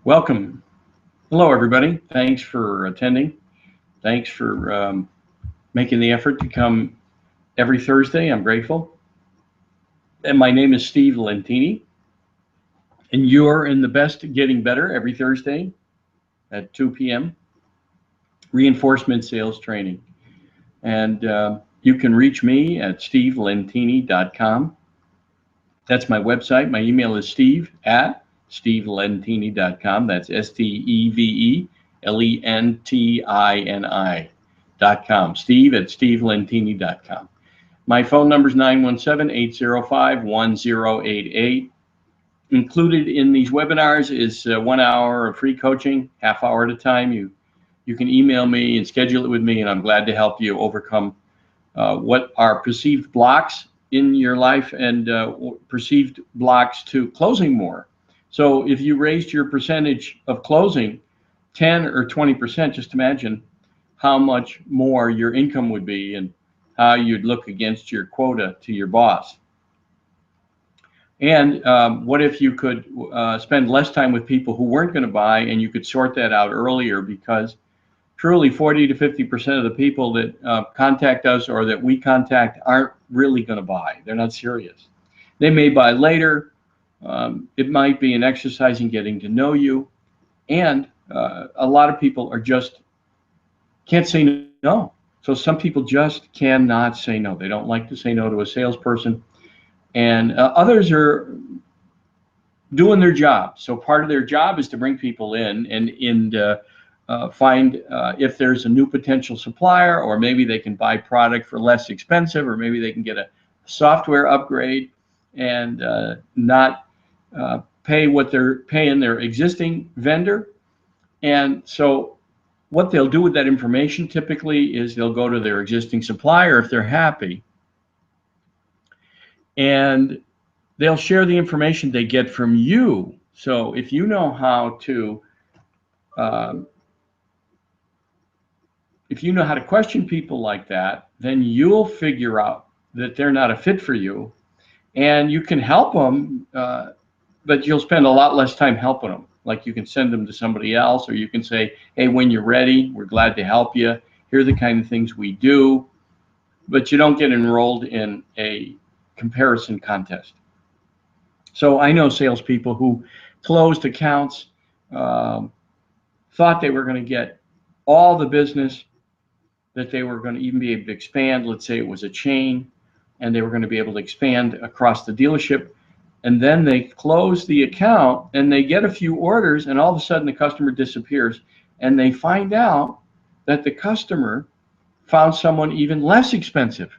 Welcome. Hello, everybody. Thanks for attending. Thanks for making the effort to come every Thursday. I'm grateful. And my name is Steve Lentini, and you're in the Best Getting Better every Thursday at 2 p.m. Reinforcement Sales Training. And you can reach me at stevelentini.com. That's my website. My email is steve@stevelentini.com. That's STEVELENTINI.com. Steve@stevelentini.com. My phone number is 917-805-1088. Included in these webinars is 1 hour of free coaching, half hour at a time. You can email me and schedule it with me, and I'm glad to help you overcome what are perceived blocks in your life and perceived blocks to closing more. So if you raised your percentage of closing 10 or 20%, just imagine how much more your income would be and how you'd look against your quota to your boss. And what if you could spend less time with people who weren't going to buy, and you could sort that out earlier, because truly 40 to 50% of the people that contact us or that we contact aren't really going to buy. They're not serious. They may buy later. It might be an exercise in getting to know you. And a lot of people are just can't say no. So some people just cannot say no. They don't like to say no to a salesperson. And others are doing their job. So part of their job is to bring people in and find if there's a new potential supplier, or maybe they can buy product for less expensive, or maybe they can get a software upgrade and not pay what they're paying their existing vendor. And so what they'll do with that information typically is they'll go to their existing supplier if they're happy, and they'll share the information they get from you. So if you know how to question people like that, then you'll figure out that they're not a fit for you, and you can help them, but you'll spend a lot less time helping them. Like, you can send them to somebody else, or you can say, hey, when you're ready, we're glad to help you. Here are the kind of things we do. But you don't get enrolled in a comparison contest. So I know salespeople who closed accounts, thought they were going to get all the business, that they were going to even be able to expand. Let's say it was a chain, and they were going to be able to expand across the dealership. And then they close the account and they get a few orders, and all of a sudden the customer disappears, and they find out that the customer found someone even less expensive.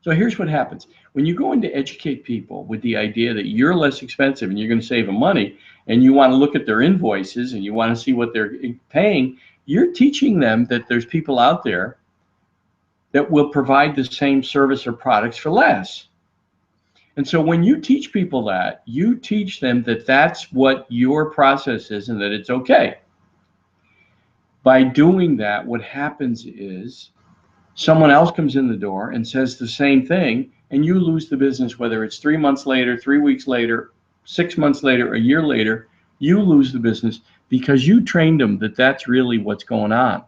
So here's what happens. When you go in to educate people with the idea that you're less expensive and you're going to save them money, and you want to look at their invoices and you want to see what they're paying, you're teaching them that there's people out there that will provide the same service or products for less. And so when you teach people that, you teach them that that's what your process is and that it's okay. By doing that, what happens is someone else comes in the door and says the same thing, and you lose the business, whether it's 3 months later, 3 weeks later, 6 months later, a year later. You lose the business because you trained them that that's really what's going on.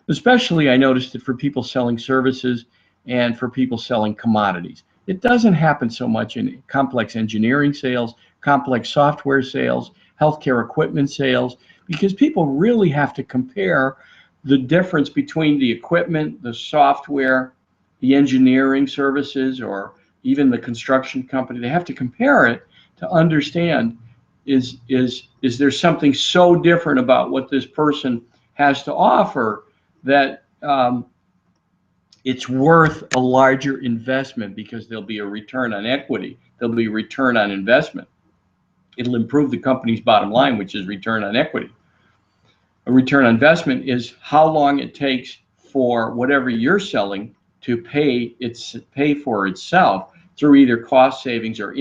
Especially, I noticed it for people selling services and for people selling commodities. It doesn't happen so much in complex engineering sales, complex software sales, healthcare equipment sales, because people really have to compare the difference between the equipment, the software, the engineering services, or even the construction company. They have to compare it to understand, is there something so different about what this person has to offer that it's worth a larger investment, because there'll be a return on equity, there'll be a return on investment. It'll improve the company's bottom line, which is return on equity. A return on investment is how long it takes for whatever you're selling to pay for itself through either cost savings or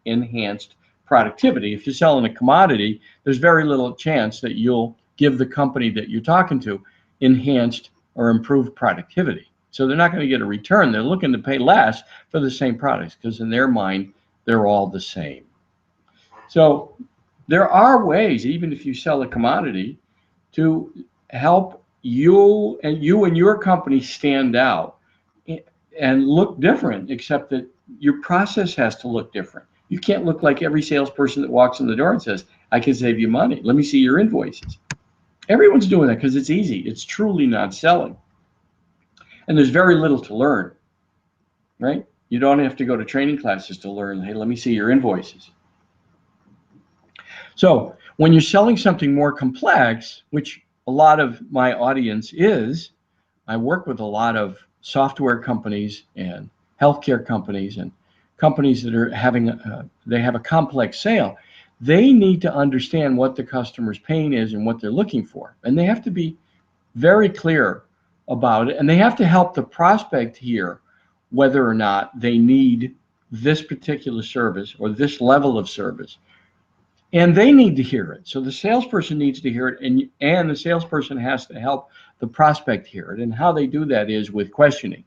enhanced productivity. If you're selling a commodity, there's very little chance that you'll give the company that you're talking to enhanced or improved productivity. So they're not going to get a return. They're looking to pay less for the same products, because in their mind, they're all the same. So there are ways, even if you sell a commodity, to help you and your company stand out and look different, except that your process has to look different. You can't look like every salesperson that walks in the door and says, I can save you money. Let me see your invoices. Everyone's doing that because it's easy. It's truly not selling. And there's very little to learn, right? You don't have to go to training classes to learn, hey, let me see your invoices. So when you're selling something more complex, which a lot of my audience is, I work with a lot of software companies and healthcare companies and companies that are having, they have a complex sale. They need to understand what the customer's pain is and what they're looking for. And they have to be very clear about it. And they have to help the prospect hear whether or not they need this particular service or this level of service. And they need to hear it. So the salesperson needs to hear it, and the salesperson has to help the prospect hear it. And how they do that is with questioning.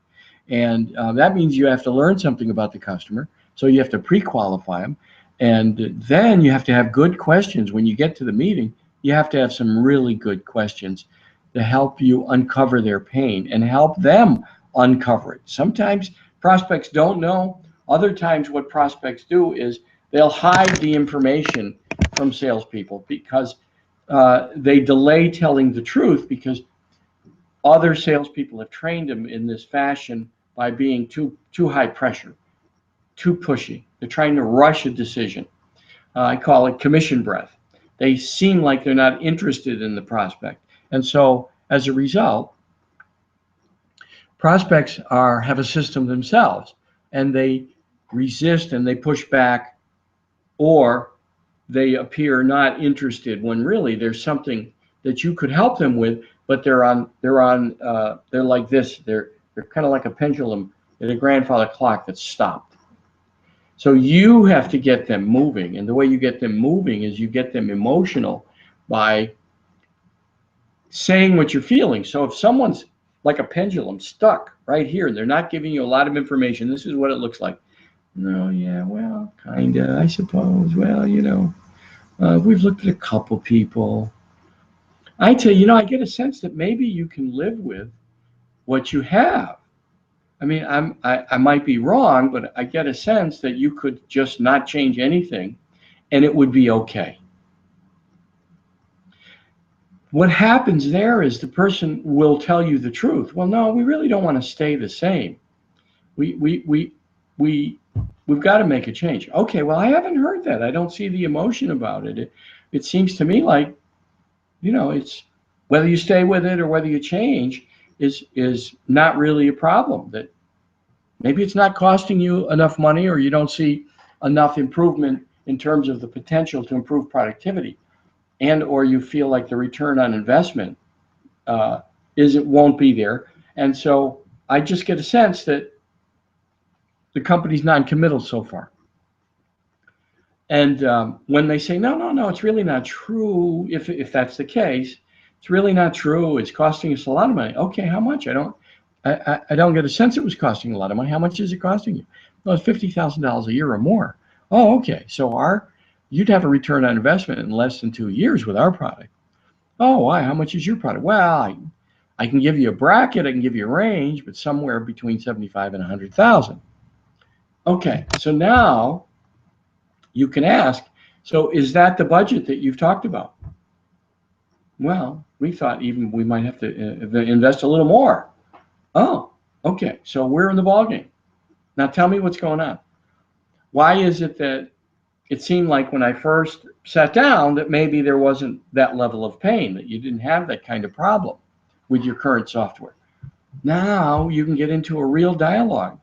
And that means you have to learn something about the customer. So you have to pre-qualify them. And then you have to have good questions. When you get to the meeting, you have to have some really good questions to help you uncover their pain and help them uncover it. Sometimes prospects don't know. Other times what prospects do is they'll hide the information from salespeople because they delay telling the truth because other salespeople have trained them in this fashion by being too high pressure, too pushy. They're trying to rush a decision. I call it commission breath. They seem like they're not interested in the prospect. And so as a result, prospects have a system themselves, and they resist and they push back, or they appear not interested when really there's something that you could help them with, but they're like this. They're kind of like a pendulum at a grandfather clock that's stopped. So you have to get them moving, and the way you get them moving is you get them emotional by saying what you're feeling. So if someone's like a pendulum stuck right here, they're not giving you a lot of information. This is what it looks like. No, yeah, well, kinda, I suppose. Well, we've looked at a couple people. I tell you, I get a sense that maybe you can live with what you have. I mean, I might be wrong, but I get a sense that you could just not change anything and it would be okay. What happens there is the person will tell you the truth. Well, no, we really don't want to stay the same. We've got to make a change. Okay, well, I haven't heard that. I don't see the emotion about it. It seems to me like, it's whether you stay with it or whether you change is not really a problem. That maybe it's not costing you enough money, or you don't see enough improvement in terms of the potential to improve productivity, and or you feel like the return on investment won't be there. And so I just get a sense that the company's non-committal so far. And when they say, no, it's really not true, if that's the case, it's really not true, it's costing us a lot of money. Okay, how much? I don't get a sense it was costing a lot of money. How much is it costing you? Well, it's $50,000 a year or more. Oh, okay. So you'd have a return on investment in less than 2 years with our product. Oh, why? How much is your product? Well, I can give you a bracket, I can give you a range, but somewhere between 75 and 100,000. Okay, so now you can ask, so is that the budget that you've talked about? Well, we thought even we might have to invest a little more. Oh, okay, so we're in the ballgame. Now tell me what's going on. Why is it that it seemed like when I first sat down that maybe there wasn't that level of pain, that you didn't have that kind of problem with your current software? Now you can get into a real dialogue.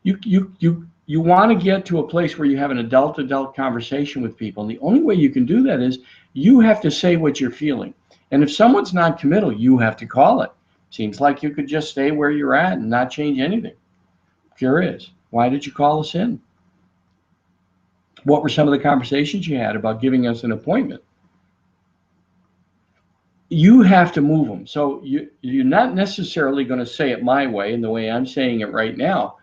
You want to get to a place where you have an adult conversation with people. And the only way you can do that is you have to say what you're feeling. And if someone's non-committal, you have to call it. Seems like you could just stay where you're at and not change anything. Curious. Why did you call us in? What were some of the conversations you had about giving us an appointment? You have to move them. So you're not necessarily going to say it my way and the way I'm saying it right now.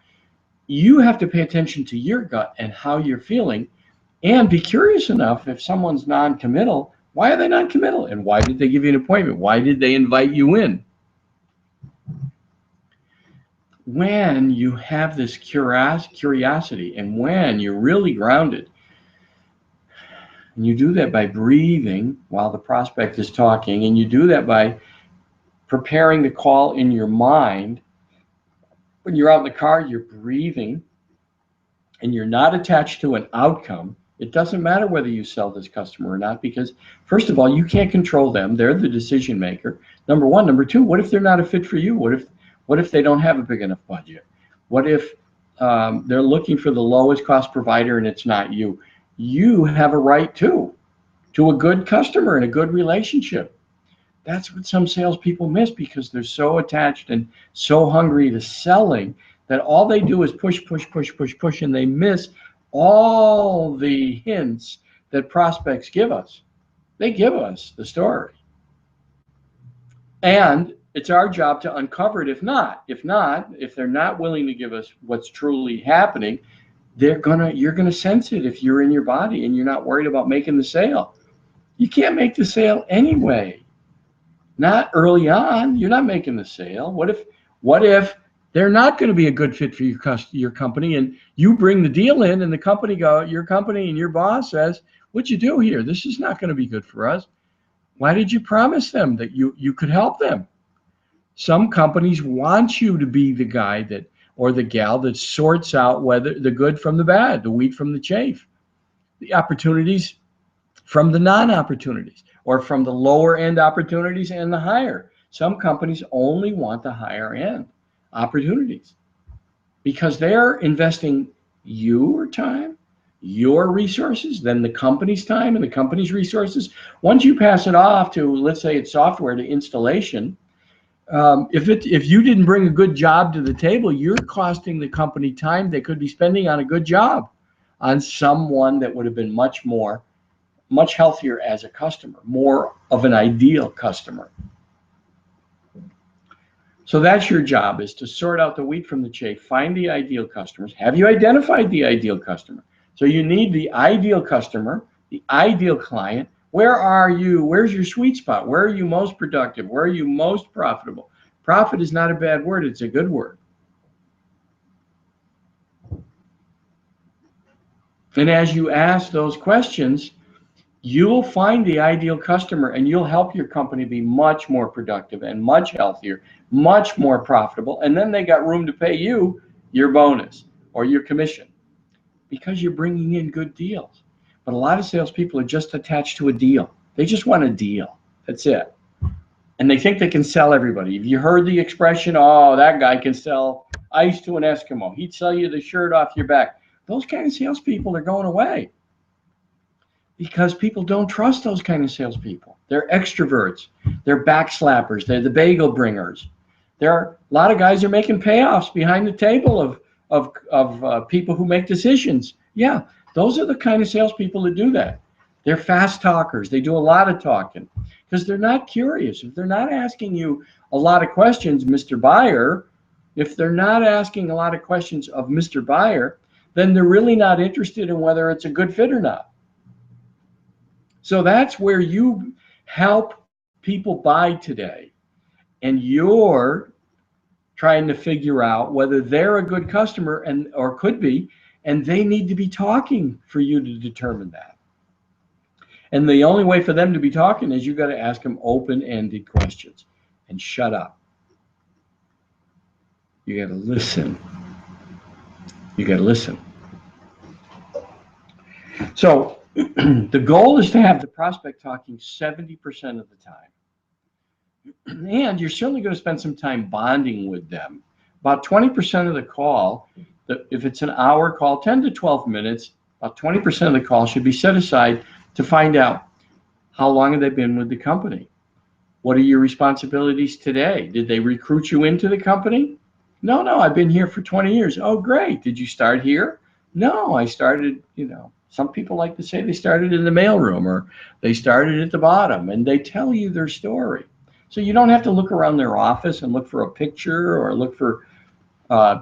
You have to pay attention to your gut and how you're feeling, And be curious enough, if someone's non-committal, why are they non-committal? And why did they give you an appointment? Why did they invite you in? When you have this curiosity, and when you're really grounded, and you do that by breathing while the prospect is talking, and you do that by preparing the call in your mind. When you're out in the car, you're breathing, and you're not attached to an outcome. It doesn't matter whether you sell this customer or not, because first of all, you can't control them. They're the decision maker. Number one. Number two, what if they're not a fit for you? What if they don't have a big enough budget? What if they're looking for the lowest cost provider and it's not you? You have a right to a good customer and a good relationship. That's what some salespeople miss, because they're so attached and so hungry to selling that all they do is push, push, push, push, push, and they miss all the hints that prospects give us. They give us the story. And it's our job to uncover it. If they're not willing to give us what's truly happening, you're gonna sense it if you're in your body and you're not worried about making the sale. You can't make the sale anyway. Not early on. You're not making the sale. What if they're not going to be a good fit for your company, and you bring the deal in, and your company and your boss says, "What'd you do here? This is not going to be good for us." Why did you promise them that you could help them? Some companies want you to be the guy or the gal that sorts out whether the good from the bad, the wheat from the chaff, the opportunities from the non-opportunities, or from the lower end opportunities and the higher. Some companies only want the higher end opportunities because they're investing your time, your resources, then the company's time and the company's resources. Once you pass it off to, let's say it's software, to installation, if you didn't bring a good job to the table, you're costing the company time they could be spending on a good job on someone that would have been much healthier as a customer, more of an ideal customer. So that's your job, is to sort out the wheat from the chaff, find the ideal customers. Have you identified the ideal customer? So you need the ideal customer, the ideal client. Where are you? Where's your sweet spot? Where are you most productive? Where are you most profitable? Profit is not a bad word, it's a good word. And as you ask those questions, you'll find the ideal customer, and you'll help your company be much more productive and much healthier, much more profitable. And then they got room to pay you your bonus or your commission because you're bringing in good deals. But a lot of salespeople are just attached to a deal. They just want a deal. That's it. And they think they can sell everybody. Have you heard the expression, "Oh, that guy can sell ice to an Eskimo. He'd sell you the shirt off your back." Those kind of salespeople are going away, because people don't trust those kind of salespeople. They're extroverts. They're backslappers. They're the bagel bringers. There are a lot of guys are making payoffs behind the table of people who make decisions. Yeah, those are the kind of salespeople that do that. They're fast talkers. They do a lot of talking because they're not curious. If they're not asking you a lot of questions, Mr. Buyer, if they're not asking a lot of questions of Mr. Buyer, then they're really not interested in whether it's a good fit or not. So that's where you help people buy today. And you're trying to figure out whether they're a good customer or could be, and they need to be talking for you to determine that. And the only way for them to be talking is you got to ask them open-ended questions and shut up. You got to listen. You got to listen. So the goal is to have the prospect talking 70% of the time. And you're certainly going to spend some time bonding with them. About 20% of the call, if it's an hour call, 10 to 12 minutes, about 20% of the call should be set aside to find out how long have they been with the company. What are your responsibilities today? Did they recruit you into the company? No, I've been here for 20 years. Oh, great. Did you start here? No, I started, some people like to say they started in the mailroom or they started at the bottom, and they tell you their story. So you don't have to look around their office and look for a picture or look for,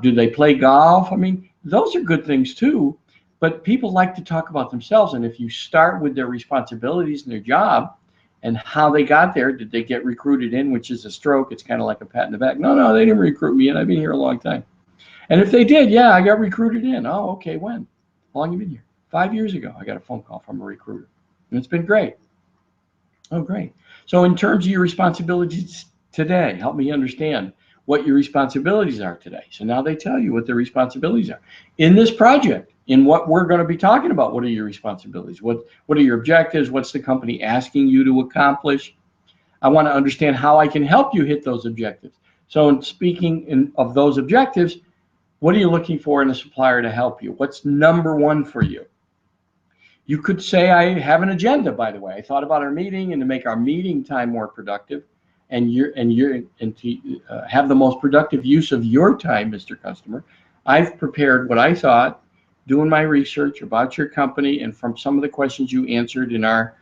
do they play golf? I mean, those are good things too, But people like to talk about themselves, and if you start with their responsibilities and their job and how they got there, did they get recruited in, which is a stroke, it's kind of like a pat in the back. No, they didn't recruit me in, I've been here a long time. And if they did, yeah, I got recruited in. Oh, okay, when? How long have you been here? 5 years ago, I got a phone call from a recruiter, and it's been great. Oh, great. So in terms of your responsibilities today, help me understand what your responsibilities are today. So now they tell you what their responsibilities are. In this project, in what we're going to be talking about, what are your responsibilities? What are your objectives? What's the company asking you to accomplish? I want to understand how I can help you hit those objectives. So in speaking of those objectives, what are you looking for in a supplier to help you? What's number one for you? You could say, I have an agenda, by the way. I thought about our meeting, and to make our meeting time more productive and to have the most productive use of your time, Mr. Customer, I've prepared what I thought, doing my research about your company, and from some of the questions you answered in our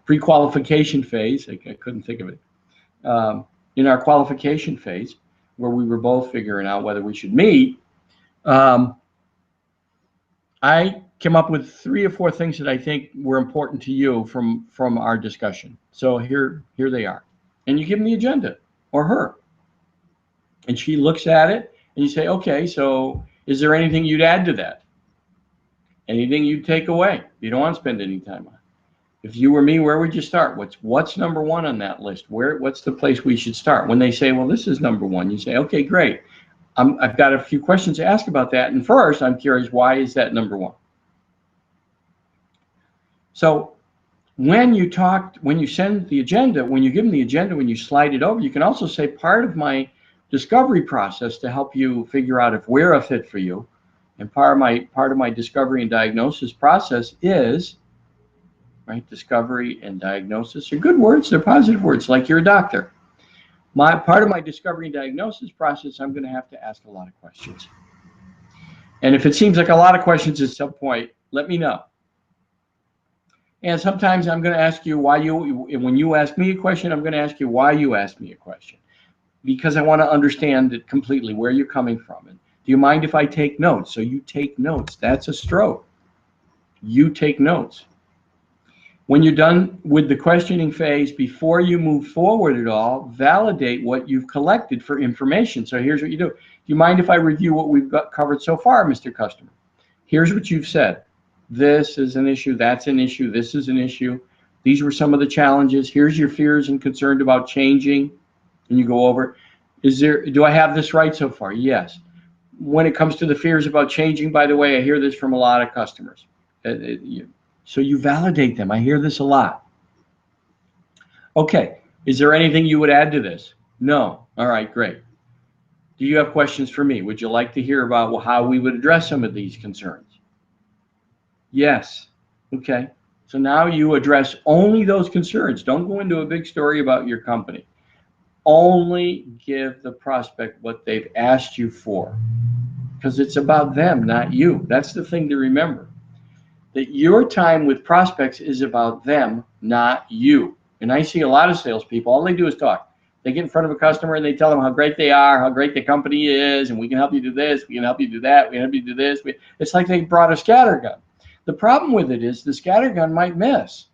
pre-qualification phase. I couldn't think of it. In our qualification phase, where we were both figuring out whether we should meet, I came up with 3 or 4 things that I think were important to you from our discussion. So here they are. And you give them the agenda, or her. And she looks at it, and you say, okay, so is there anything you'd add to that? Anything you'd take away you don't want to spend any time on? If you were me, where would you start? What's number one on that list? What's the place we should start? When they say, well, this is number one, you say, okay, great. I've got a few questions to ask about that. And first, I'm curious, why is that number one? So when you send the agenda, when you give them the agenda, when you slide it over, you can also say, part of my discovery process to help you figure out if we're a fit for you, and part of my discovery and diagnosis process is, right? Discovery and diagnosis are good words. They're positive words, like you're a doctor. Part of my discovery and diagnosis process, I'm going to have to ask a lot of questions. And if it seems like a lot of questions at some point, let me know. And sometimes I'm going to ask you when you ask me a question, I'm going to ask you why you asked me a question, because I want to understand it completely, where you're coming from. And do you mind if I take notes? So you take notes. That's a stroke. You take notes. When you're done with the questioning phase, before you move forward at all, validate what you've collected for information. So here's what you do. Do you mind if I review what we've got covered so far, Mr. Customer? Here's what you've said. This is an issue. That's an issue. This is an issue. These were some of the challenges. Here's your fears and concerns about changing. And you go over, do I have this right so far? Yes. When it comes to the fears about changing, by the way, I hear this from a lot of customers. So you validate them. I hear this a lot. Okay, is there anything you would add to this? No. All right, great. Do you have questions for me? Would you like to hear about how we would address some of these concerns? Yes. Okay. So now you address only those concerns. Don't go into a big story about your company. Only give the prospect what they've asked you for, because it's about them, not you. That's the thing to remember. That your time with prospects is about them, not you. And I see a lot of salespeople, all they do is talk. They get in front of a customer and they tell them how great they are, how great the company is, and we can help you do this, we can help you do that, we can help you do this. It's like they brought a scattergun. The problem with it is the scattergun might miss,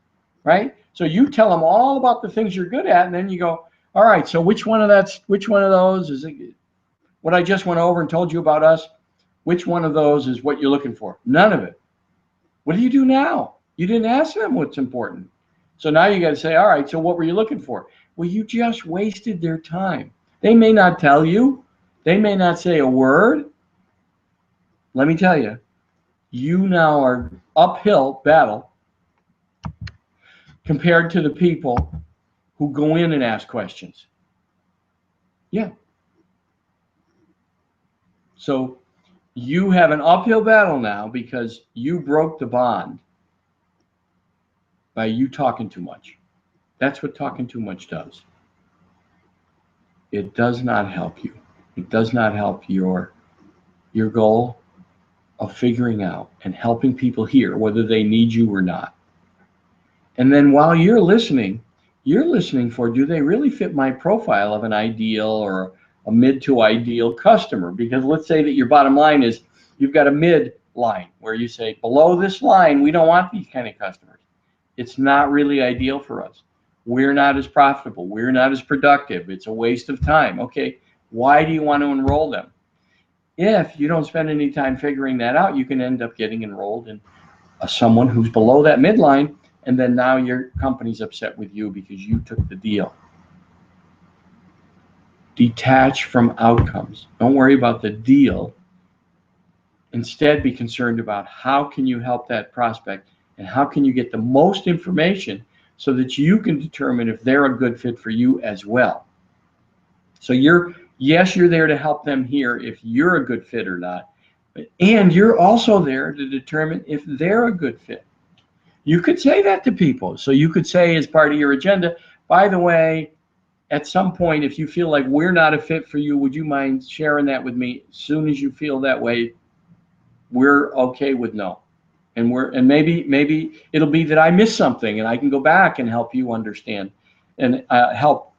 right? So you tell them all about the things you're good at, and then you go, all right, so which one of those is it? What I just went over and told you about us, which one of those is what you're looking for? None of it. What do you do now? You didn't ask them what's important. So now you got to say, all right, so what were you looking for? Well, you just wasted their time. They may not tell you. They may not say a word. Let me tell you, you now are uphill battle compared to the people who go in and ask questions. Yeah. So you have an uphill battle now because you broke the bond by you talking too much. That's what talking too much does. It does not help you. It does not help your goal of figuring out and helping people hear whether they need you or not. And then while you're listening for, do they really fit my profile of an ideal or a mid to ideal customer. Because let's say that your bottom line is you've got a mid line where you say below this line, we don't want these kind of customers. It's not really ideal for us. We're not as profitable. We're not as productive. It's a waste of time. Okay, why do you want to enroll them? If you don't spend any time figuring that out, you can end up getting enrolled in someone who's below that midline, and then now your company's upset with you because you took the deal. Detach from outcomes. Don't worry about the deal. Instead, be concerned about how can you help that prospect and how can you get the most information so that you can determine if they're a good fit for you as well. So you're there to help them here if you're a good fit or not, and you're also there to determine if they're a good fit. You could say that to people. So you could say as part of your agenda, by the way, at some point, if you feel like we're not a fit for you, would you mind sharing that with me? As soon as you feel that way, we're okay with no. And maybe it'll be that I missed something and I can go back and help you understand and help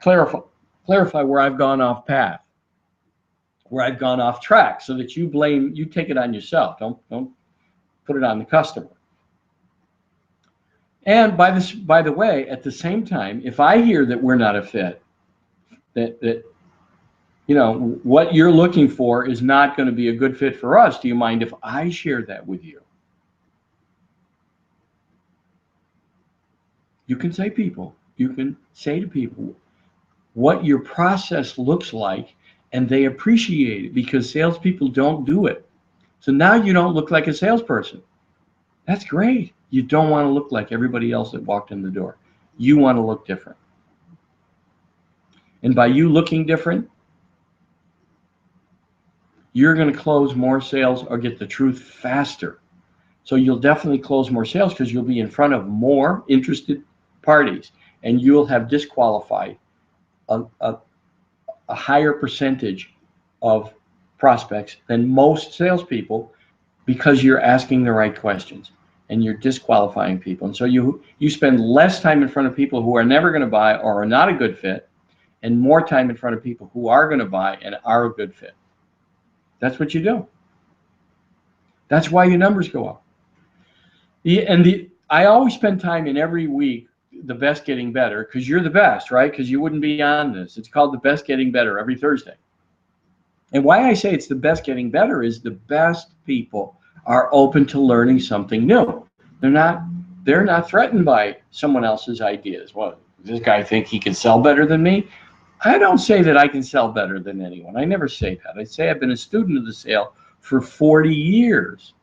clarify where I've gone off path, where I've gone off track, so that you take it on yourself. Don't put it on the customer. And by the way, at the same time, if I hear that we're not a fit, that what you're looking for is not going to be a good fit for us, do you mind if I share that with you? You can say to people what your process looks like, and they appreciate it because salespeople don't do it. So now you don't look like a salesperson. That's great. You don't want to look like everybody else that walked in the door. You want to look different. And by you looking different, you're going to close more sales or get the truth faster. So you'll definitely close more sales because you'll be in front of more interested parties, and you'll have disqualified a higher percentage of prospects than most salespeople because you're asking the right questions and you're disqualifying people. And so you spend less time in front of people who are never going to buy or are not a good fit, and more time in front of people who are going to buy and are a good fit. That's what you do. That's why your numbers go up. I always spend time in every week, the best getting better, because you're the best, right? Because you wouldn't be on this. It's called the best getting better every Thursday. And why I say it's the best getting better is the best people are open to learning something new. They're not threatened by someone else's ideas. Well, does this guy think he can sell better than me? I don't say that I can sell better than anyone. I never say that. I say I've been a student of the sale for 40 years.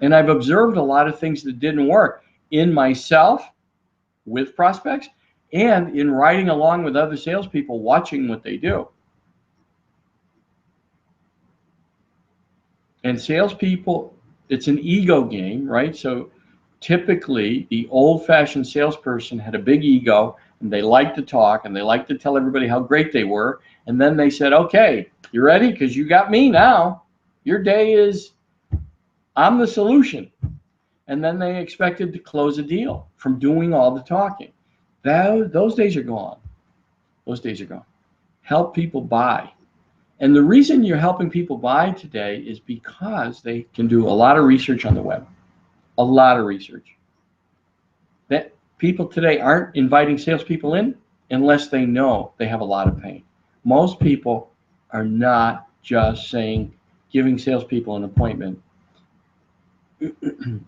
And I've observed a lot of things that didn't work in myself with prospects and in riding along with other salespeople, watching what they do. And salespeople, it's an ego game, right? So typically the old-fashioned salesperson had a big ego, and they liked to talk, and they liked to tell everybody how great they were. And then they said, okay, you ready? Because you got me now. Your day is, I'm the solution. And then they expected to close a deal from doing all the talking. Those days are gone. Those days are gone. Help people buy. And the reason you're helping people buy today is because they can do a lot of research on the web. A lot of research. That people today aren't inviting salespeople in unless they know they have a lot of pain. Most people are not just giving salespeople an appointment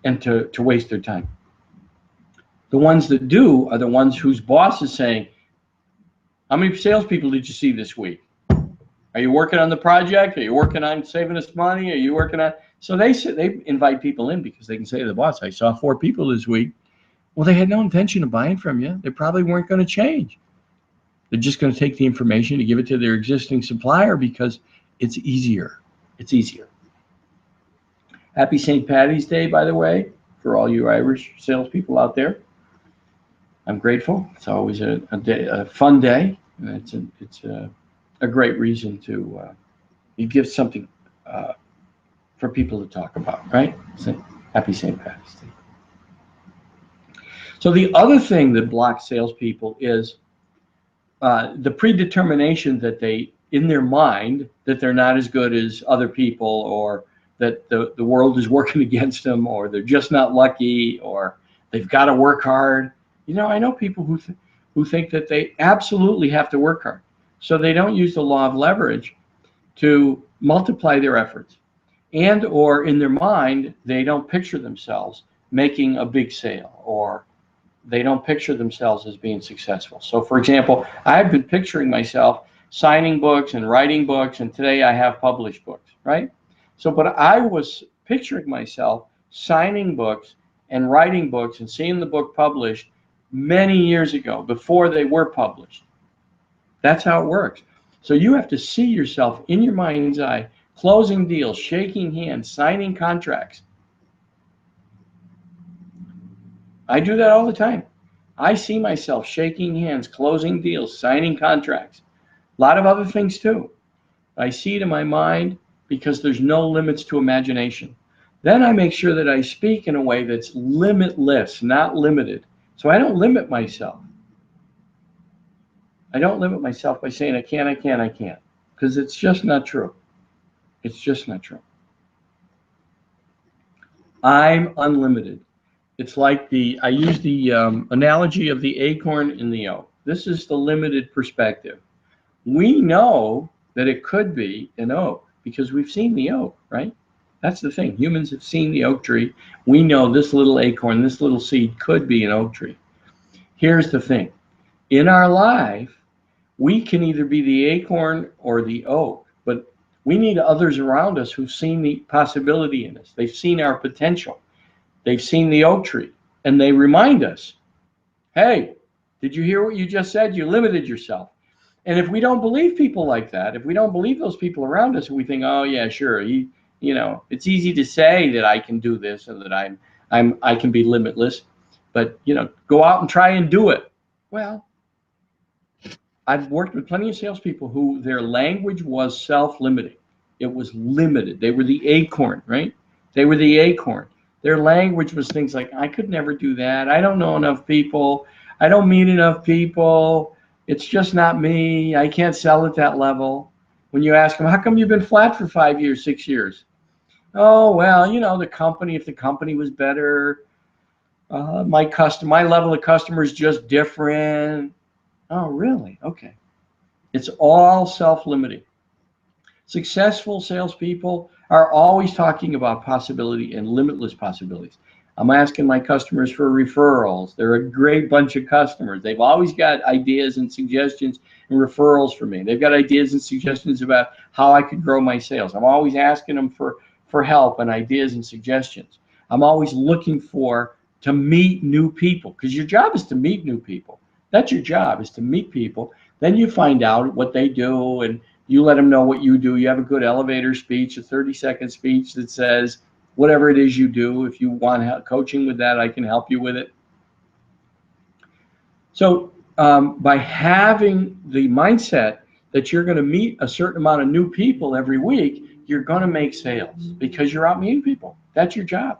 and to waste their time. The ones that do are the ones whose boss is saying, how many salespeople did you see this week? Are you working on the project? Are you working on saving us money? Are you working on? So they invite people in because they can say to the boss, I saw 4 people this week. Well, they had no intention of buying from you. They probably weren't going to change. They're just going to take the information to give it to their existing supplier because it's easier. It's easier. Happy St. Paddy's Day, by the way, for all you Irish salespeople out there. I'm grateful. It's always a fun day, and it's a great reason to you give something for people to talk about, right? So, happy St. Paddy's Day. So the other thing that blocks salespeople is the predetermination that they in their mind that they're not as good as other people, or that the world is working against them, or they're just not lucky, or they've got to work hard. You know, I know people who think that they absolutely have to work hard. So they don't use the law of leverage to multiply their efforts. And or in their mind, they don't picture themselves making a big sale, or they don't picture themselves as being successful. So for example, I've been picturing myself signing books and writing books, and today I have published books, right? So, but I was picturing myself signing books and writing books and seeing the book published many years ago, before they were published. That's how it works. So you have to see yourself in your mind's eye, closing deals, shaking hands, signing contracts. I do that all the time. I see myself shaking hands, closing deals, signing contracts. A lot of other things too. I see it in my mind because there's no limits to imagination. Then I make sure that I speak in a way that's limitless, not limited. So I don't limit myself. I don't limit myself by saying I can't, because it's just not true. It's just not true. I'm unlimited. It's like I use the analogy of the acorn in the oak. This is the limited perspective. We know that it could be an oak because we've seen the oak, right? That's the thing. Humans have seen the oak tree. We know this little acorn, this little seed could be an oak tree. Here's the thing. In our life, we can either be the acorn or the oak, but we need others around us who've seen the possibility in us. They've seen our potential. They've seen the oak tree, and they remind us, hey, did you hear what you just said? You limited yourself. And if we don't believe people like that, if we don't believe those people around us, we think, oh yeah, sure, it's easy to say that I can do this and that I can be limitless, but go out and try and do it. Well, I've worked with plenty of salespeople who their language was self-limiting. It was limited. They were the acorn, right? They were the acorn. Their language was things like, I could never do that. I don't know enough people. I don't meet enough people. It's just not me. I can't sell at that level. When you ask them, how come you've been flat for 5 years, 6 years? Oh, well, the company, if the company was better, my level of customer is just different. Oh, really? Okay. It's all self-limiting. Successful salespeople are always talking about possibility and limitless possibilities. I'm asking my customers for referrals. They're a great bunch of customers. They've always got ideas and suggestions and referrals for me. They've got ideas and suggestions about how I could grow my sales. I'm always asking them for help and ideas and suggestions. I'm always looking to meet new people, because your job is to meet new people. That's your job, is to meet people. Then you find out what they do, and you let them know what you do. You have a good elevator speech, a 30-second speech that says whatever it is you do. If you want coaching with that, I can help you with it. So by having the mindset that you're going to meet a certain amount of new people every week, you're going to make sales because you're out meeting people. That's your job.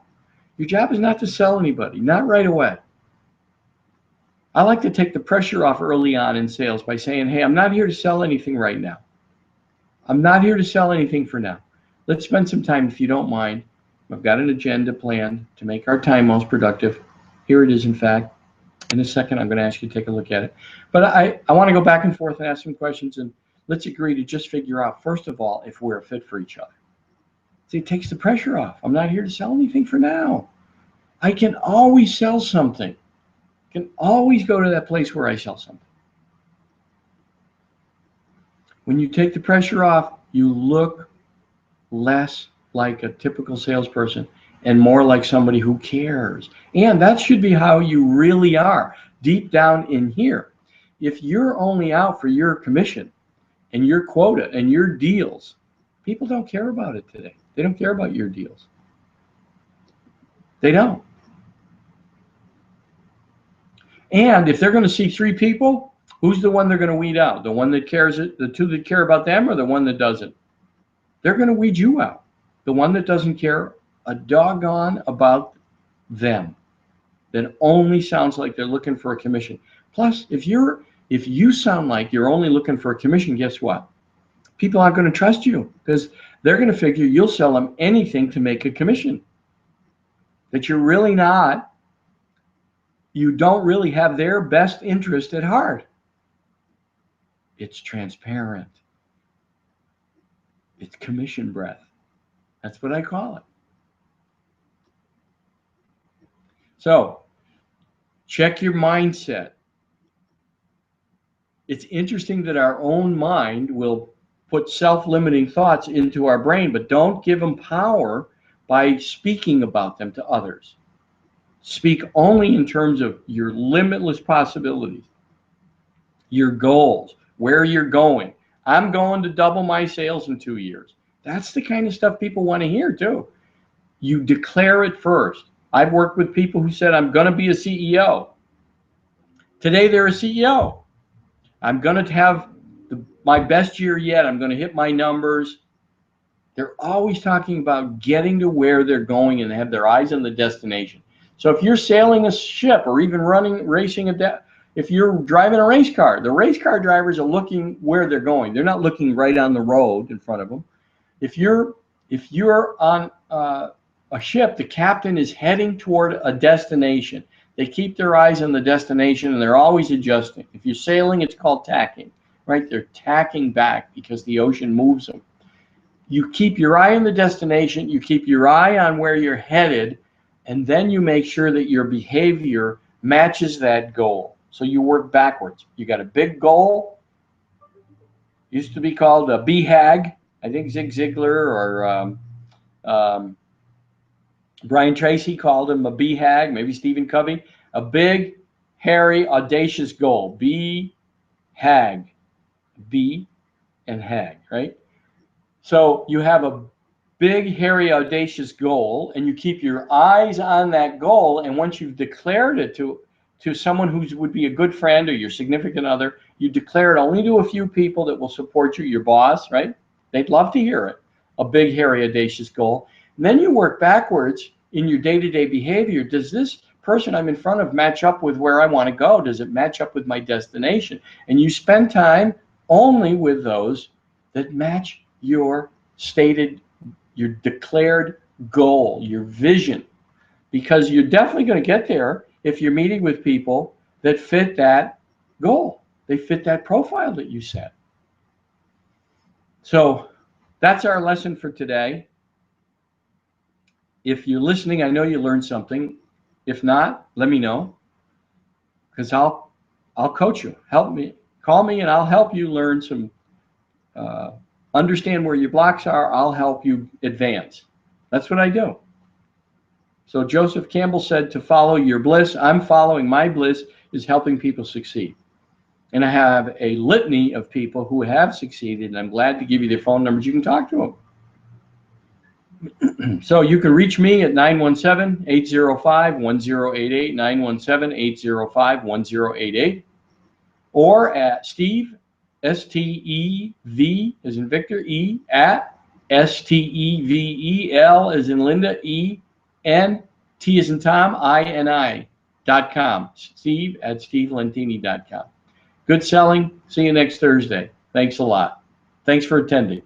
Your job is not to sell anybody, not right away. I like to take the pressure off early on in sales by saying, hey, I'm not here to sell anything right now. I'm not here to sell anything for now. Let's spend some time, if you don't mind. I've got an agenda planned to make our time most productive. Here it is, in fact. In a second, I'm going to ask you to take a look at it. But I want to go back and forth and ask some questions, and let's agree to just figure out, first of all, if we're a fit for each other. See, it takes the pressure off. I'm not here to sell anything for now. I can always sell something. I can always go to that place where I sell something. When you take the pressure off, you look less like a typical salesperson and more like somebody who cares. And that should be how you really are, deep down in here. If you're only out for your commission and your quota and your deals, people don't care about it today. They don't care about your deals. They don't. And if they're going to see 3 people, who's the one they're going to weed out? The one that cares, the 2 that care about them, or the one that doesn't? They're going to weed you out. The one that doesn't care a doggone about them, that only sounds like they're looking for a commission. Plus, if you sound like you're only looking for a commission, guess what? people aren't going to trust you because they're going to figure you'll sell them anything to make a commission. That you're really not, you don't really have their best interest at heart. It's transparent. It's commission breath. That's what I call it. So check your mindset. It's interesting that our own mind will put self-limiting thoughts into our brain, but don't give them power by speaking about them to others. Speak only in terms of your limitless possibilities, your goals, where you're going. I'm going to double my sales in 2 years. That's the kind of stuff people want to hear too. You declare it first. I've worked with people who said, I'm going to be a CEO. Today they're a CEO. I'm going to have my best year yet. I'm going to hit my numbers. They're always talking about getting to where they're going and have their eyes on the destination. So if you're sailing a ship or even racing if you're driving a race car, the race car drivers are looking where they're going. They're not looking right on the road in front of them. If you're on a ship, the captain is heading toward a destination. They keep their eyes on the destination and they're always adjusting. If you're sailing, it's called tacking, right? They're tacking back because the ocean moves them. You keep your eye on the destination, you keep your eye on where you're headed, and then you make sure that your behavior matches that goal. So you work backwards. You got a big goal, used to be called a BHAG. I think Zig Ziglar or Brian Tracy called him a BHAG, maybe Stephen Covey. A big, hairy, audacious goal. BHAG. B and HAG, right? So you have a big, hairy, audacious goal, and you keep your eyes on that goal, and once you've declared it to someone who would be a good friend or your significant other, you declare it only to a few people that will support you, your boss, right? They'd love to hear it. A big, hairy, audacious goal. And then you work backwards in your day-to-day behavior. Does this person I'm in front of match up with where I want to go? Does it match up with my destination? And you spend time only with those that match your stated, your declared goal, your vision, because you're definitely going to get there if you're meeting with people that fit that goal. They fit that profile that you set. So that's our lesson for today. If you're listening, I know you learned something. If not, let me know, because I'll coach you. Help me. Call me and I'll help you learn some, understand where your blocks are. I'll help you advance. That's what I do. So Joseph Campbell said to follow your bliss. I'm following my bliss is helping people succeed. And I have a litany of people who have succeeded, and I'm glad to give you their phone numbers. You can talk to them. So you can reach me at 917-805-1088, 917-805-1088, or at Steve, S-T-E-V as in Victor, E, at S-T-E-V-E-L as in Linda, E, N, T as in Tom, I-N-I.com. Steve at stevelentini.com. Good selling. See you next Thursday. Thanks a lot. Thanks for attending.